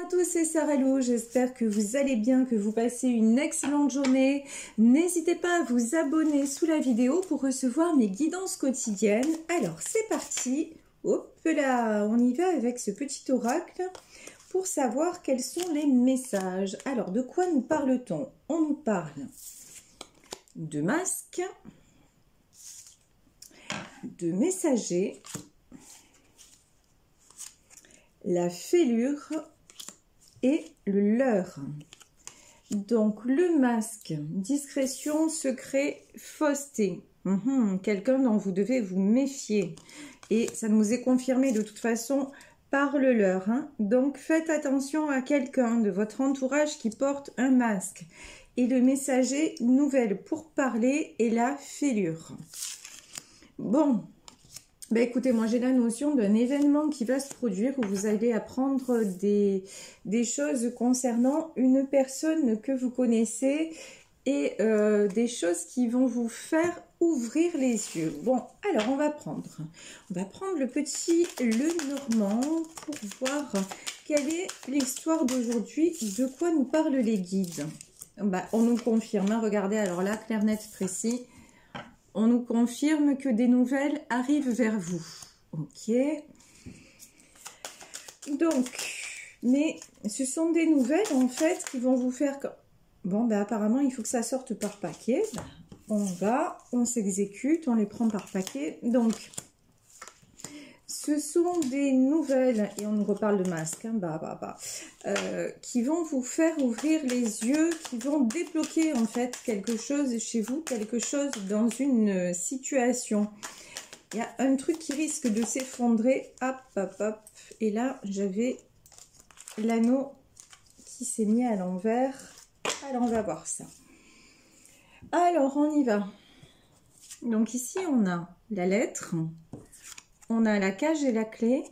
À tous, c'est Sarah Lou, j'espère que vous allez bien, que vous passez une excellente journée. N'hésitez pas à vous abonner sous la vidéo pour recevoir mes guidances quotidiennes. Alors c'est parti, hop là, on y va avec ce petit oracle pour savoir quels sont les messages. Alors de quoi nous parle-t-on? On nous parle de masques, de messagers, la fêlure et le leurre. Donc le masque, discrétion, secret, fausseté. Quelqu'un dont vous devez vous méfier. Et ça nous est confirmé de toute façon par le leurre. Donc faites attention à quelqu'un de votre entourage qui porte un masque. Et le messager, nouvelle pour parler, et la fêlure. Bon. Ben écoutez, moi j'ai la notion d'un événement qui va se produire où vous allez apprendre des choses concernant une personne que vous connaissez et des choses qui vont vous faire ouvrir les yeux. Bon, alors on va prendre le petit Lenormand pour voir quelle est l'histoire d'aujourd'hui, de quoi nous parlent les guides. Ben, on nous confirme, regardez, alors là, clair, net, précis. On nous confirme que des nouvelles arrivent vers vous. Ok. Donc, mais ce sont des nouvelles en fait qui vont vous faire... Bon, ben apparemment, il faut que ça sorte par paquet. Ben, on s'exécute, on les prend par paquet. Donc, ce sont des nouvelles, et on nous reparle de masque, qui vont vous faire ouvrir les yeux, qui vont débloquer en fait quelque chose chez vous, quelque chose dans une situation. Il y a un truc qui risque de s'effondrer, hop, hop, hop, et là j'avais l'anneau qui s'est mis à l'envers. Alors on va voir ça. Alors on y va. Donc ici on a la lettre. On a la cage et la clé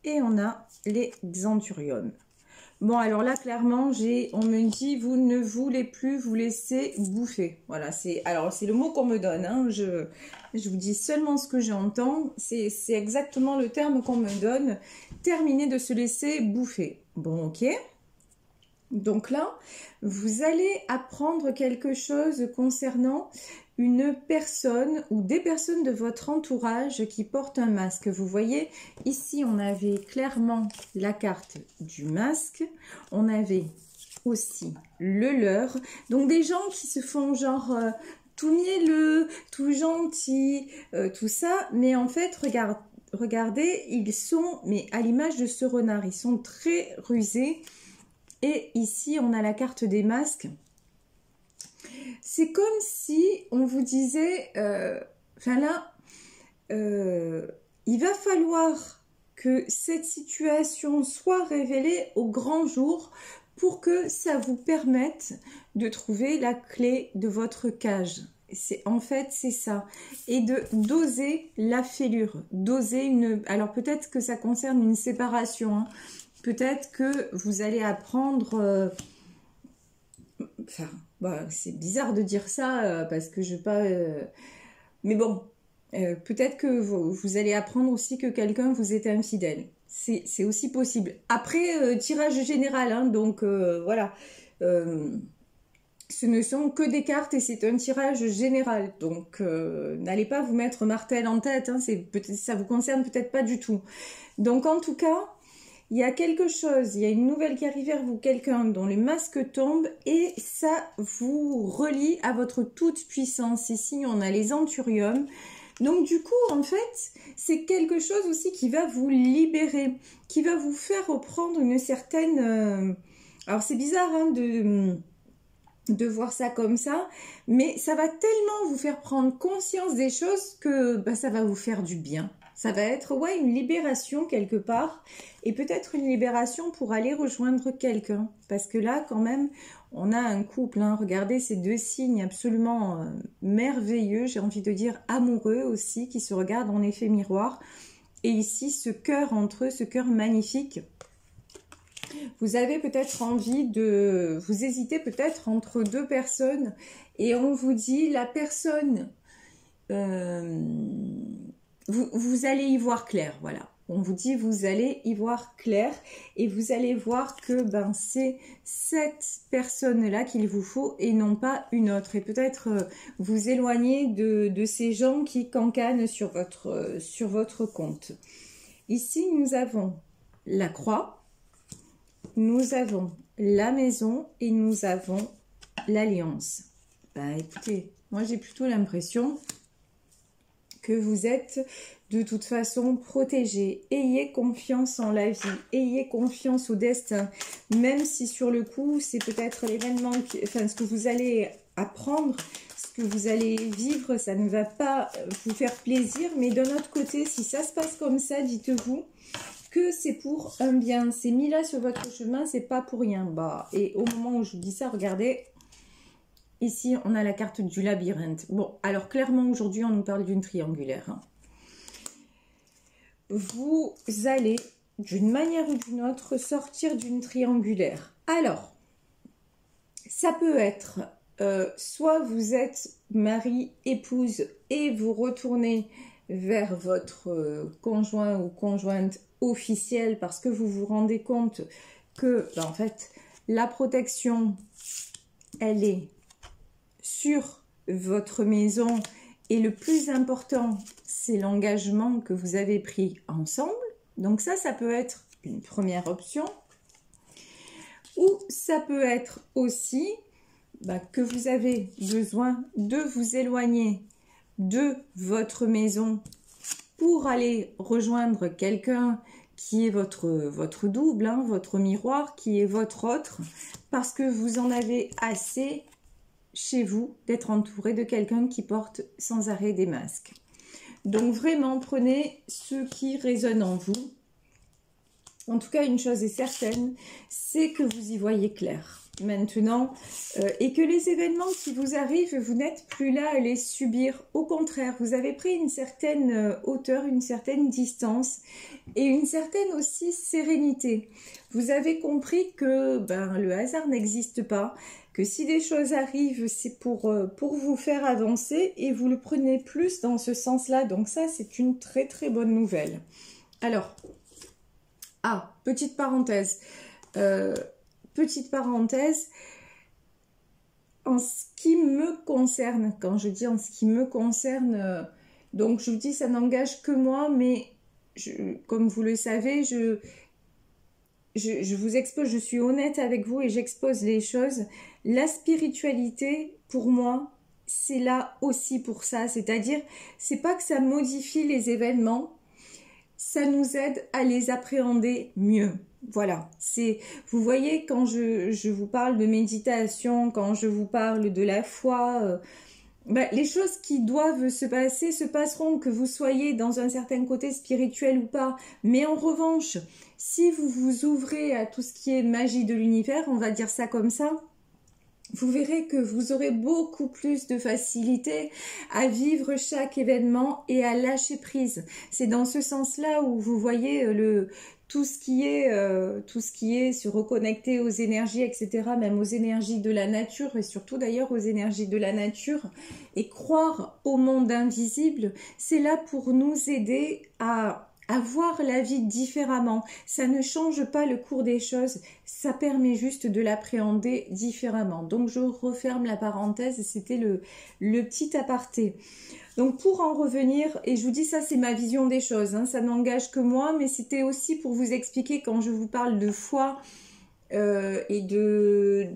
et on a les xanthuriums. Bon, alors là, clairement, on me dit, vous ne voulez plus vous laisser bouffer. Voilà, c'est le mot qu'on me donne. Hein. Je vous dis seulement ce que j'entends. C'est exactement le terme qu'on me donne. Terminer de se laisser bouffer. Bon, ok. Donc là, vous allez apprendre quelque chose concernant une personne ou des personnes de votre entourage qui portent un masque. Vous voyez, ici, on avait clairement la carte du masque. On avait aussi le leurre. Donc, des gens qui se font genre tout mielleux, tout gentil, tout ça. Mais en fait, regardez, ils sont, mais à l'image de ce renard, ils sont très rusés. Et ici, on a la carte des masques. C'est comme si on vous disait, il va falloir que cette situation soit révélée au grand jour pour que ça vous permette de trouver la clé de votre cage. En fait, c'est ça. Et d'oser la fêlure, d'oser une... Alors peut-être que ça concerne une séparation, hein. Peut-être que vous allez apprendre... c'est bizarre de dire ça parce que je veux pas... mais bon, peut-être que vous allez apprendre aussi que quelqu'un vous est infidèle. C'est aussi possible. Après, tirage général, hein, donc voilà. Ce ne sont que des cartes et c'est un tirage général. Donc, n'allez pas vous mettre martel en tête. Hein, ça vous concerne peut-être pas du tout. Donc, en tout cas... Il y a quelque chose, il y a une nouvelle qui arrive vers vous, quelqu'un dont le masque tombe et ça vous relie à votre toute puissance. Ici, on a les anthuriums. Donc du coup, en fait, c'est quelque chose aussi qui va vous libérer, qui va vous faire reprendre une certaine... Alors c'est bizarre hein, de voir ça comme ça, mais ça va tellement vous faire prendre conscience des choses que ça va vous faire du bien. Ça va être une libération quelque part et peut-être une libération pour aller rejoindre quelqu'un. Parce que là, quand même, on a un couple. Hein. Regardez ces deux signes absolument merveilleux, j'ai envie de dire amoureux aussi, qui se regardent en effet miroir. Et ici, ce cœur entre eux, ce cœur magnifique. Vous avez peut-être envie de... Vous hésitez peut-être entre deux personnes et on vous dit la personne... vous allez y voir clair, voilà. On vous dit, vous allez y voir clair et vous allez voir que c'est cette personne-là qu'il vous faut et non pas une autre. Et peut-être vous éloigner de ces gens qui cancanent sur votre compte. Ici, nous avons la croix, nous avons la maison et nous avons l'alliance. Écoutez, moi j'ai plutôt l'impression que vous êtes de toute façon protégé. Ayez confiance en la vie, ayez confiance au destin, même si sur le coup, c'est peut-être l'événement, ce que vous allez apprendre, ce que vous allez vivre, ça ne va pas vous faire plaisir, mais d'un autre côté, si ça se passe comme ça, dites-vous que c'est pour un bien. C'est mis là sur votre chemin, c'est pas pour rien. Et au moment où je vous dis ça, regardez, ici, on a la carte du labyrinthe. Bon, alors clairement, aujourd'hui, on nous parle d'une triangulaire. Vous allez, d'une manière ou d'une autre, sortir d'une triangulaire. Alors, ça peut être, soit vous êtes mari, épouse, et vous retournez vers votre conjoint ou conjointe officielle parce que vous vous rendez compte que, en fait, la protection, elle est sur votre maison et le plus important, c'est l'engagement que vous avez pris ensemble. Donc ça peut être une première option. Ou ça peut être aussi que vous avez besoin de vous éloigner de votre maison pour aller rejoindre quelqu'un qui est votre double, votre miroir, qui est votre autre, parce que vous en avez assez chez vous d'être entouré de quelqu'un qui porte sans arrêt des masques. Donc vraiment, prenez ce qui résonne en vous. En tout cas, une chose est certaine, c'est que vous y voyez clair maintenant et que les événements qui vous arrivent, vous n'êtes plus là à les subir. Au contraire, vous avez pris une certaine hauteur, une certaine distance et une certaine aussi sérénité. Vous avez compris que le hasard n'existe pas, que si des choses arrivent, c'est pour vous faire avancer et vous le prenez plus dans ce sens-là. Donc ça, c'est une très très bonne nouvelle. Alors, petite parenthèse, en ce qui me concerne, quand je dis en ce qui me concerne, donc je vous dis ça n'engage que moi, mais comme vous le savez, je vous expose, je suis honnête avec vous et j'expose les choses. La spiritualité, pour moi, c'est là aussi pour ça, c'est-à-dire, c'est pas que ça modifie les événements, ça nous aide à les appréhender mieux. Voilà, vous voyez, quand je vous parle de méditation, quand je vous parle de la foi, les choses qui doivent se passer se passeront, que vous soyez dans un certain côté spirituel ou pas. Mais en revanche, si vous vous ouvrez à tout ce qui est magie de l'univers, on va dire ça comme ça, vous verrez que vous aurez beaucoup plus de facilité à vivre chaque événement et à lâcher prise. C'est dans ce sens-là où vous voyez tout ce qui est se reconnecter aux énergies, etc., même aux énergies de la nature et surtout d'ailleurs aux énergies de la nature et croire au monde invisible, c'est là pour nous aider à voir la vie différemment. Ça ne change pas le cours des choses, ça permet juste de l'appréhender différemment. Donc je referme la parenthèse, c'était le petit aparté. Donc pour en revenir, et je vous dis ça c'est ma vision des choses, ça n'engage que moi, mais c'était aussi pour vous expliquer quand je vous parle de foi et de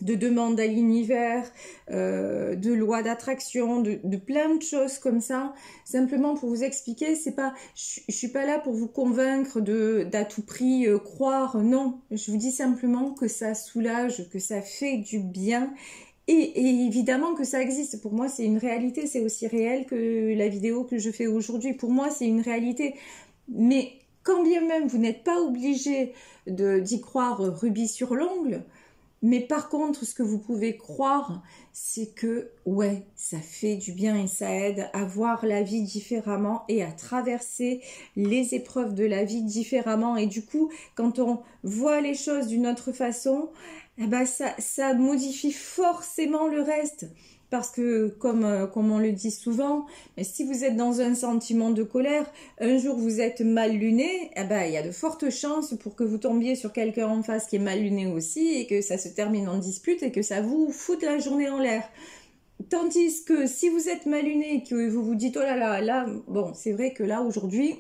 demande à l'univers, de loi d'attraction, de plein de choses comme ça, simplement pour vous expliquer, je suis pas là pour vous convaincre d'à tout prix croire, non, je vous dis simplement que ça soulage, que ça fait du bien. Et évidemment que ça existe. Pour moi, c'est une réalité. C'est aussi réel que la vidéo que je fais aujourd'hui. Pour moi, c'est une réalité. Mais quand bien même vous n'êtes pas obligé d'y croire rubis sur l'ongle, mais par contre, ce que vous pouvez croire, c'est que, ouais, ça fait du bien et ça aide à voir la vie différemment et à traverser les épreuves de la vie différemment. Et du coup, quand on voit les choses d'une autre façon, ça modifie forcément le reste. Parce que, comme on le dit souvent, si vous êtes dans un sentiment de colère, un jour vous êtes mal luné, eh ben, il y a de fortes chances pour que vous tombiez sur quelqu'un en face qui est mal luné aussi et que ça se termine en dispute et que ça vous foute la journée en l'air. Tandis que si vous êtes mal luné et que vous vous dites, oh là là, là, bon, c'est vrai que là, aujourd'hui,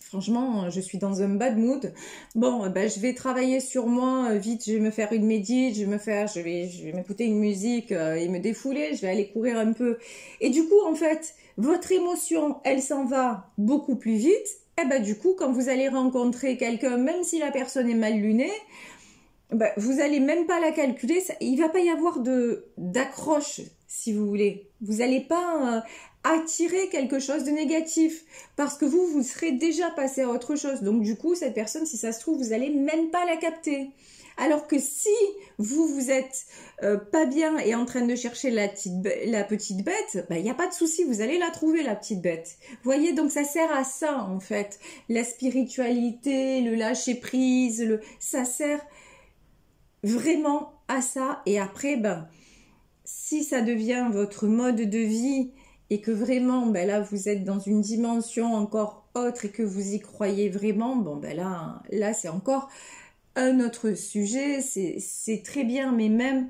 franchement, je suis dans un bad mood. Bon, ben, je vais travailler sur moi. Vite, je vais me faire une médite. Je vais m'écouter une musique et me défouler. Je vais aller courir un peu. Et du coup, en fait, votre émotion, elle s'en va beaucoup plus vite. Et ben, du coup, quand vous allez rencontrer quelqu'un, même si la personne est mal lunée, ben, vous allez même pas la calculer. Il va pas y avoir d'accroche, si vous voulez. Vous n'allez pas attirer quelque chose de négatif parce que vous serez déjà passé à autre chose. Donc du coup, cette personne, si ça se trouve, vous allez même pas la capter. Alors que si vous êtes pas bien et en train de chercher la petite bête, il n'y a pas de souci, vous allez la trouver, la petite bête. Vous voyez, donc ça sert à ça en fait. La spiritualité, le lâcher prise, ça sert vraiment à ça. Et après, si ça devient votre mode de vie et que vraiment, là, vous êtes dans une dimension encore autre et que vous y croyez vraiment, là, c'est encore un autre sujet. C'est très bien, mais même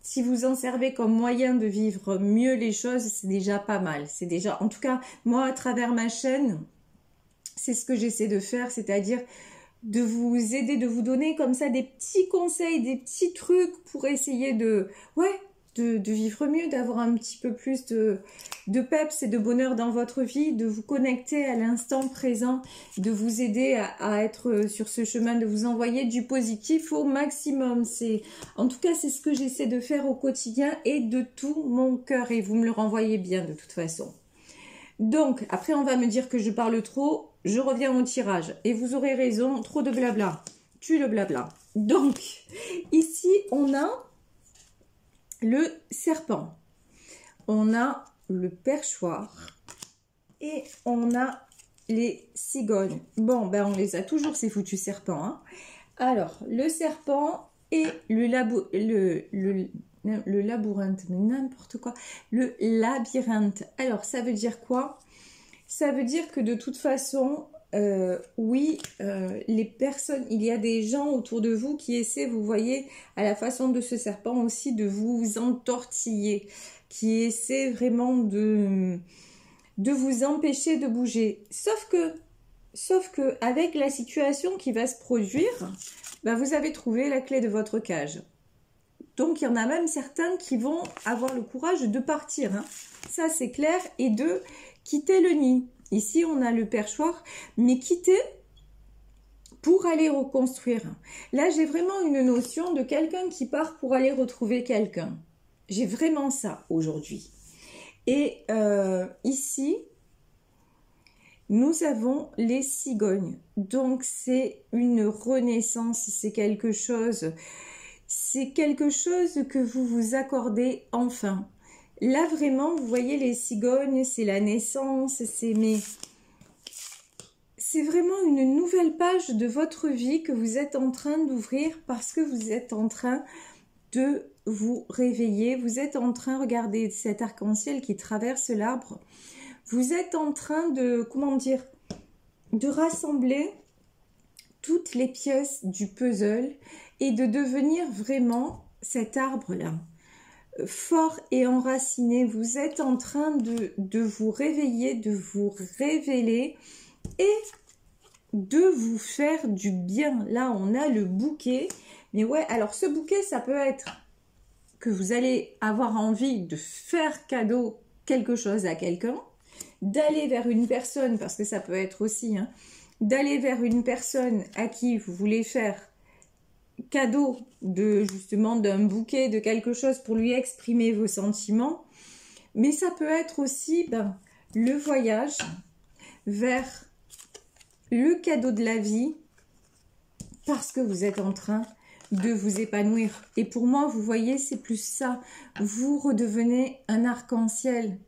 si vous en servez comme moyen de vivre mieux les choses, c'est déjà pas mal. C'est déjà, en tout cas, moi, à travers ma chaîne, c'est ce que j'essaie de faire, c'est-à-dire de vous aider, de vous donner comme ça des petits conseils, des petits trucs pour essayer de vivre mieux, d'avoir un petit peu plus de peps et de bonheur dans votre vie, de vous connecter à l'instant présent, de vous aider à être sur ce chemin, de vous envoyer du positif au maximum. En tout cas, c'est ce que j'essaie de faire au quotidien et de tout mon cœur. Et vous me le renvoyez bien de toute façon. Donc, après, on va me dire que je parle trop. Je reviens au tirage. Et vous aurez raison, trop de blabla. Tue le blabla. Donc, ici, on a le serpent, on a le perchoir et on a les cigognes. Bon, on les a toujours, ces foutus serpents. Hein. Alors, le serpent et le labyrinthe, mais n'importe quoi. Le labyrinthe. Alors, ça veut dire quoi? Ça veut dire que de toute façon, les personnes, il y a des gens autour de vous qui essaient, vous voyez, à la façon de ce serpent aussi, de vous entortiller, qui essaient vraiment de vous empêcher de bouger. Sauf que avec la situation qui va se produire, vous avez trouvé la clé de votre cage. Donc, il y en a même certains qui vont avoir le courage de partir. Hein. Ça, c'est clair. Et de quitter le nid. Ici, on a le perchoir, mais quitter pour aller reconstruire. Là, j'ai vraiment une notion de quelqu'un qui part pour aller retrouver quelqu'un. J'ai vraiment ça aujourd'hui. Et ici, nous avons les cigognes. Donc, c'est une renaissance, c'est quelque chose que vous vous accordez enfin. Là, vraiment, vous voyez les cigognes, c'est la naissance, c'est vraiment une nouvelle page de votre vie que vous êtes en train d'ouvrir parce que vous êtes en train de vous réveiller. Vous êtes en train, regardez cet arc-en-ciel qui traverse l'arbre. Vous êtes en train de, de rassembler toutes les pièces du puzzle et de devenir vraiment cet arbre-là. Fort et enraciné, vous êtes en train de vous réveiller, de vous révéler et de vous faire du bien. Là, on a le bouquet. Mais ouais, alors ce bouquet, ça peut être que vous allez avoir envie de faire cadeau quelque chose à quelqu'un, d'aller vers une personne, parce que ça peut être aussi, hein, d'aller vers une personne à qui vous voulez faire cadeau justement d'un bouquet, de quelque chose pour lui exprimer vos sentiments. Mais ça peut être aussi le voyage vers le cadeau de la vie parce que vous êtes en train de vous épanouir. Et pour moi, vous voyez, c'est plus ça. Vous redevenez un arc-en-ciel.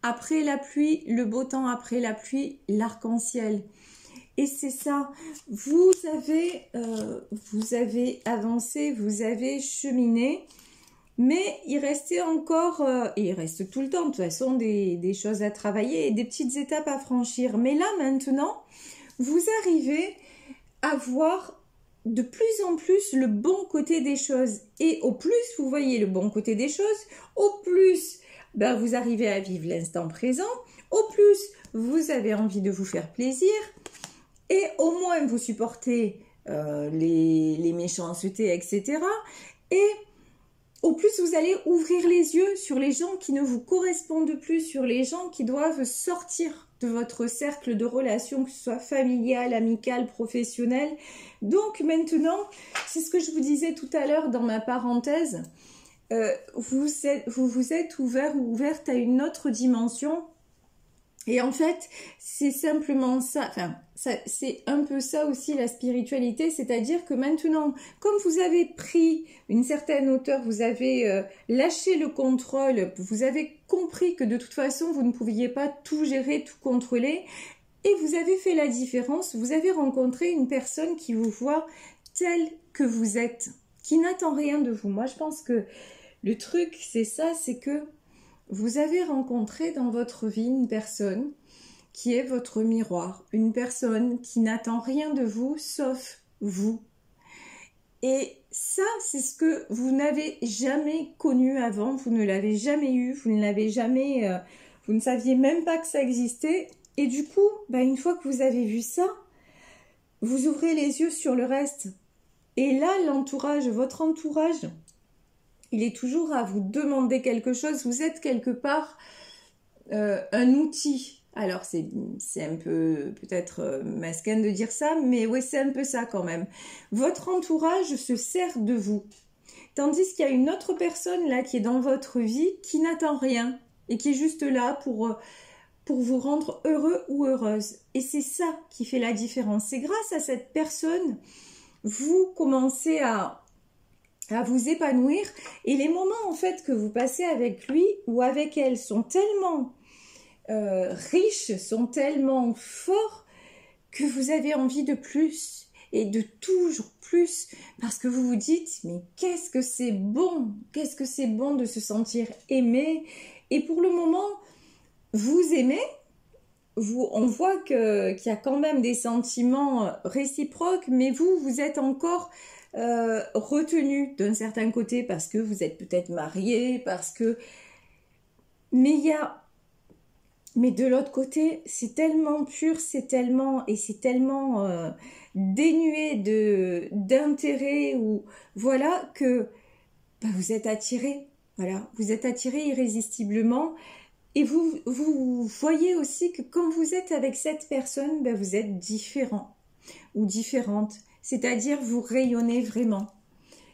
Après la pluie, le beau temps, après la pluie, l'arc-en-ciel. Et c'est ça, vous avez avancé, vous avez cheminé Mais il restait encore, et il reste tout le temps de toute façon des choses à travailler et des petites étapes à franchir. Mais là maintenant, vous arrivez à voir de plus en plus le bon côté des choses. Et au plus vous voyez le bon côté des choses, au plus ben, vous arrivez à vivre l'instant présent, au plus vous avez envie de vous faire plaisir, et au moins vous supportez les méchancetés, etc. Et au plus vous allez ouvrir les yeux sur les gens qui ne vous correspondent plus, sur les gens qui doivent sortir de votre cercle de relations, que ce soit familial, amical, professionnel. Donc maintenant, c'est ce que je vous disais tout à l'heure dans ma parenthèse, vous vous êtes ouvert ou ouverte à une autre dimension. Et en fait, c'est simplement ça, enfin, c'est un peu ça aussi la spiritualité, c'est-à-dire que maintenant, comme vous avez pris une certaine hauteur, vous avez lâché le contrôle, vous avez compris que de toute façon, vous ne pouviez pas tout gérer, tout contrôler, et vous avez fait la différence, vous avez rencontré une personne qui vous voit tel que vous êtes, qui n'attend rien de vous. Moi, je pense que le truc, c'est ça, c'est que vous avez rencontré dans votre vie une personne qui est votre miroir, une personne qui n'attend rien de vous sauf vous. Et ça, c'est ce que vous n'avez jamais connu avant, vous ne l'avez jamais eu, vous ne l'avez jamais, vous ne saviez même pas que ça existait. Et du coup, bah, une fois que vous avez vu ça, vous ouvrez les yeux sur le reste. Et là, l'entourage, votre entourage, il est toujours à vous demander quelque chose. Vous êtes quelque part un outil. Alors, c'est un peu peut-être mesquin de dire ça, mais oui, c'est un peu ça quand même. Votre entourage se sert de vous. Tandis qu'il y a une autre personne là qui est dans votre vie qui n'attend rien et qui est juste là pour vous rendre heureux ou heureuse. Et c'est ça qui fait la différence. C'est grâce à cette personne, vous commencez à vous épanouir, et les moments en fait que vous passez avec lui ou avec elle sont tellement riches, sont tellement forts que vous avez envie de plus et de toujours plus, parce que vous vous dites mais qu'est-ce que c'est bon de se sentir aimé. Et pour le moment vous aimez, on voit qu'il y a quand même des sentiments réciproques, mais vous êtes encore retenu d'un certain côté parce que vous êtes peut-être marié, parce que... Mais de l'autre côté, c'est tellement pur, c'est tellement dénué d'intérêt, ou voilà, que bah, vous êtes attiré. Voilà, vous êtes attiré irrésistiblement. Et vous voyez aussi que quand vous êtes avec cette personne, bah, vous êtes différent ou différente. C'est-à-dire, vous rayonnez vraiment.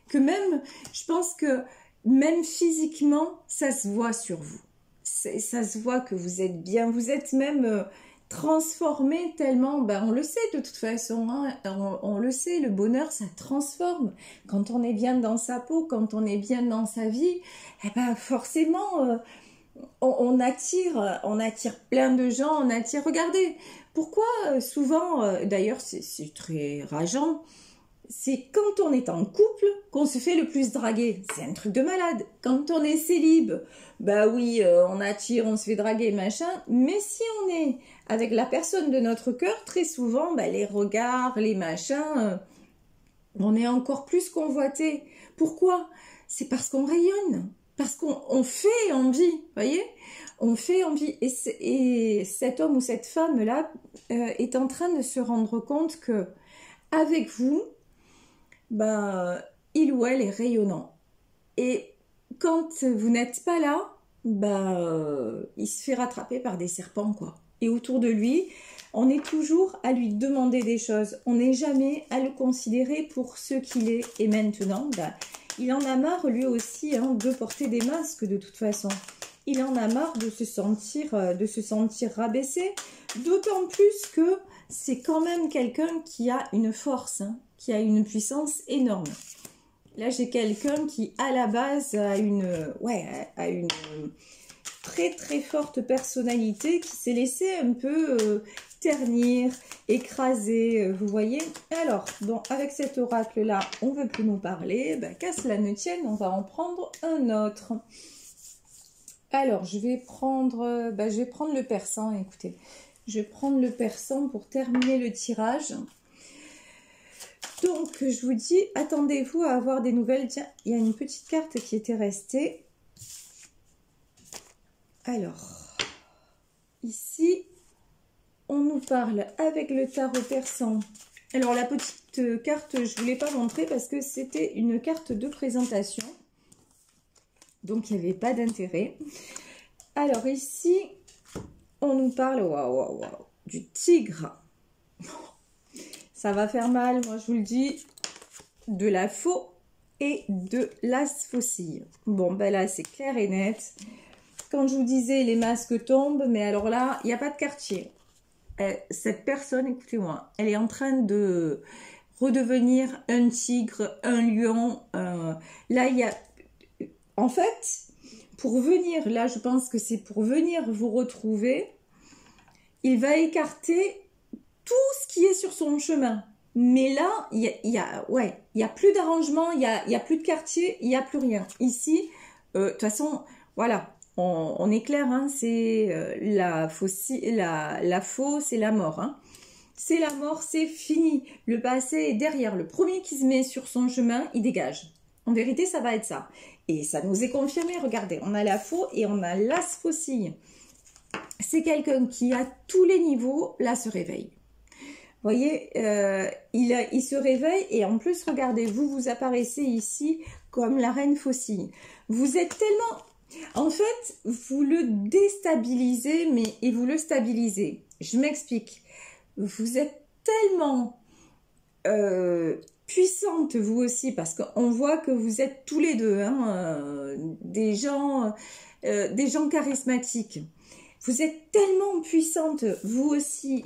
Que même, je pense que même physiquement, ça se voit sur vous. Ça se voit que vous êtes bien. Vous êtes même transformé tellement, ben on le sait de toute façon, hein, on le sait, le bonheur, ça transforme. Quand on est bien dans sa peau, quand on est bien dans sa vie, eh ben forcément... on attire plein de gens, on attire... Regardez, pourquoi souvent, d'ailleurs c'est très rageant, c'est quand on est en couple qu'on se fait le plus draguer. C'est un truc de malade. Quand on est célib, bah oui, on attire, on se fait draguer, machin. Mais si on est avec la personne de notre cœur, très souvent, bah, les regards, les machins, on est encore plus convoité. Pourquoi? C'est parce qu'on rayonne. Parce qu'on fait envie, vous voyez, on fait envie. Et cet homme ou cette femme-là est en train de se rendre compte que avec vous, ben, il ou elle est rayonnant. Et quand vous n'êtes pas là, ben, il se fait rattraper par des serpents, quoi. Et autour de lui, on est toujours à lui demander des choses. On n'est jamais à le considérer pour ce qu'il est. Et maintenant, ben, il en a marre, lui aussi, hein, de porter des masques de toute façon. Il en a marre de se sentir rabaissé. D'autant plus que c'est quand même quelqu'un qui a une force, hein, qui a une puissance énorme. Là, j'ai quelqu'un qui, à la base, a une très très forte personnalité qui s'est laissée un peu ternir, écraser, vous voyez. Alors, bon, avec cet oracle-là, on ne veut plus nous parler. Ben, qu'à cela ne tienne, on va en prendre un autre. Alors, je vais prendre le persan, écoutez. Je vais prendre le persan pour terminer le tirage. Donc, je vous dis, attendez-vous à avoir des nouvelles. Tiens, il y a une petite carte qui était restée. Alors, ici, on nous parle avec le tarot persan. Alors, la petite carte, je ne vous l'ai pas montrée parce que c'était une carte de présentation. Donc, il n'y avait pas d'intérêt. Alors, ici, on nous parle du tigre. Ça va faire mal, moi je vous le dis, de la faux et de l'as faucille. Bon, ben là, c'est clair et net. Quand je vous disais les masques tombent, mais alors là, il n'y a pas de quartier. Cette personne, écoutez-moi, elle est en train de redevenir un tigre, un lion. Là, il y a... En fait, pour venir, là, je pense que c'est pour venir vous retrouver, il va écarter tout ce qui est sur son chemin. Mais là, il y a plus d'arrangement, il y a plus de quartier, il n'y a plus rien. Ici, de toute façon, voilà, on est clair, hein, c'est la faux, c'est la mort. Hein. C'est la mort, c'est fini. Le passé est derrière. Le premier qui se met sur son chemin, il dégage. En vérité, ça va être ça. Et ça nous est confirmé. Regardez, on a la faux et on a l'as faucille. C'est quelqu'un qui, à tous les niveaux, là, se réveille. Vous voyez, il se réveille et en plus, regardez, vous apparaissez ici comme la reine faucille. Vous êtes tellement... En fait, vous le déstabilisez, et vous le stabilisez. Je m'explique. Vous êtes tellement puissante, vous aussi, parce qu'on voit que vous êtes tous les deux hein, des gens charismatiques. Vous êtes tellement puissante, vous aussi,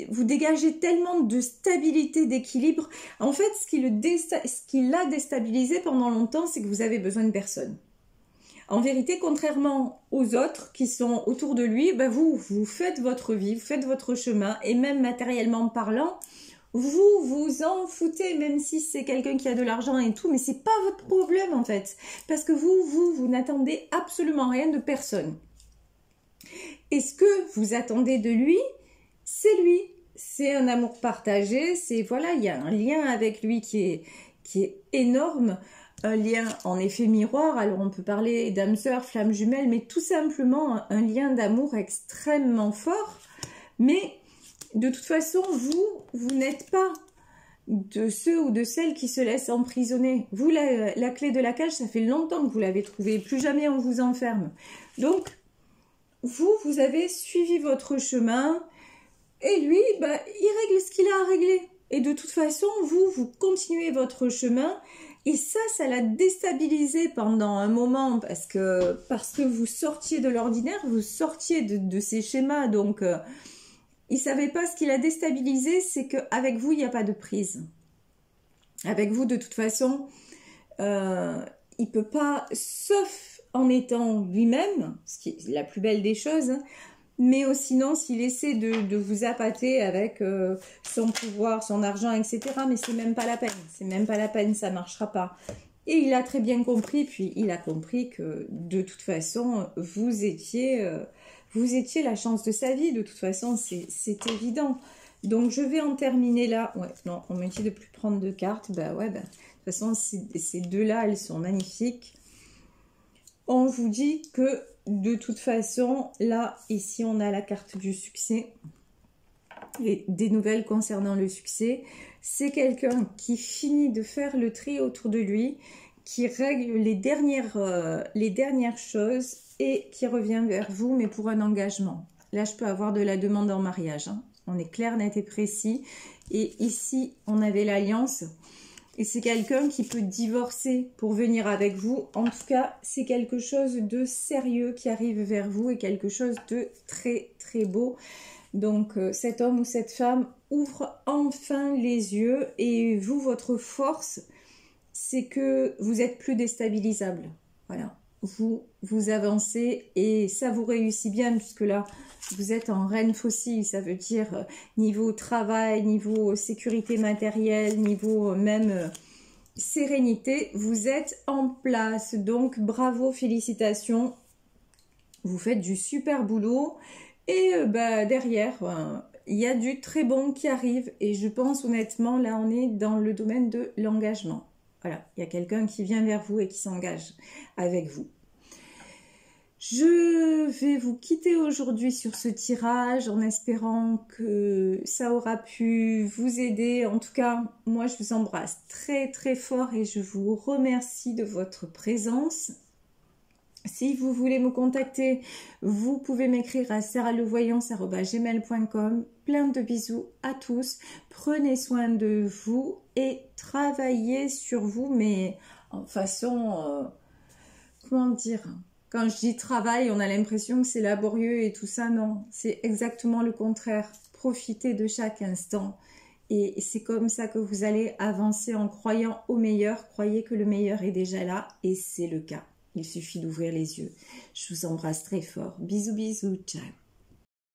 vous dégagez tellement de stabilité, d'équilibre. En fait, ce qui l'a déstabilisé pendant longtemps, c'est que vous avez besoin de personne. En vérité, contrairement aux autres qui sont autour de lui, ben vous faites votre vie, vous faites votre chemin, et même matériellement parlant, vous vous en foutez, même si c'est quelqu'un qui a de l'argent et tout, mais c'est pas votre problème en fait, parce que vous n'attendez absolument rien de personne. Et ce que vous attendez de lui, c'est lui. C'est un amour partagé, c'est voilà, il y a un lien avec lui qui est énorme, un lien en effet miroir. Alors on peut parler d'âme sœur, flamme jumelle, mais tout simplement un lien d'amour extrêmement fort. Mais de toute façon, vous n'êtes pas de ceux ou de celles qui se laissent emprisonner. Vous, la clé de la cage, ça fait longtemps que vous l'avez trouvée. Plus jamais on vous enferme. Donc, vous avez suivi votre chemin et lui, il règle ce qu'il a à régler. Et de toute façon, vous continuez votre chemin et ça l'a déstabilisé pendant un moment parce que vous sortiez de l'ordinaire, vous sortiez de ces schémas. Donc, il ne savait pas ce qui l'a déstabilisé, c'est qu'avec vous, il n'y a pas de prise. Avec vous, de toute façon, il ne peut pas, sauf en étant lui-même, ce qui est la plus belle des choses, hein, mais sinon, s'il essaie de vous appâter avec son pouvoir, son argent, etc., mais c'est même pas la peine, ça ne marchera pas. Et il a très bien compris, puis il a compris que de toute façon, vous étiez la chance de sa vie, de toute façon, c'est évident. Donc, je vais en terminer là. Ouais, non, on m'a dit de plus prendre de cartes. De toute façon, ces deux-là, elles sont magnifiques. On vous dit que de toute façon, là, ici, on a la carte du succès et des nouvelles concernant le succès. C'est quelqu'un qui finit de faire le tri autour de lui, qui règle les dernières choses et qui revient vers vous, mais pour un engagement. Là, je peux avoir de la demande en mariage. Hein. On est clair, net et précis. Et ici, on avait l'alliance. Et c'est quelqu'un qui peut divorcer pour venir avec vous. En tout cas, c'est quelque chose de sérieux qui arrive vers vous et quelque chose de très, très beau. Donc, cet homme ou cette femme ouvre enfin les yeux. Et vous, votre force, c'est que vous êtes plus déstabilisable. Voilà. vous avancez et ça vous réussit bien puisque là, vous êtes en reine fossile. Ça veut dire niveau travail, niveau sécurité matérielle, niveau même sérénité, vous êtes en place. Donc, bravo, félicitations. Vous faites du super boulot et derrière, il y a du très bon qui arrive et je pense honnêtement, là, on est dans le domaine de l'engagement. Voilà, il y a quelqu'un qui vient vers vous et qui s'engage avec vous. Je vais vous quitter aujourd'hui sur ce tirage en espérant que ça aura pu vous aider. En tout cas, moi, je vous embrasse très très fort et je vous remercie de votre présence. Si vous voulez me contacter, vous pouvez m'écrire à sarahlevoyance@gmail.com. Plein de bisous à tous. Prenez soin de vous et travaillez sur vous, mais en façon, comment dire, quand je dis travail, on a l'impression que c'est laborieux et tout ça. Non, c'est exactement le contraire. Profitez de chaque instant. Et c'est comme ça que vous allez avancer en croyant au meilleur. Croyez que le meilleur est déjà là et c'est le cas. Il suffit d'ouvrir les yeux. Je vous embrasse très fort. Bisous, bisous. Ciao.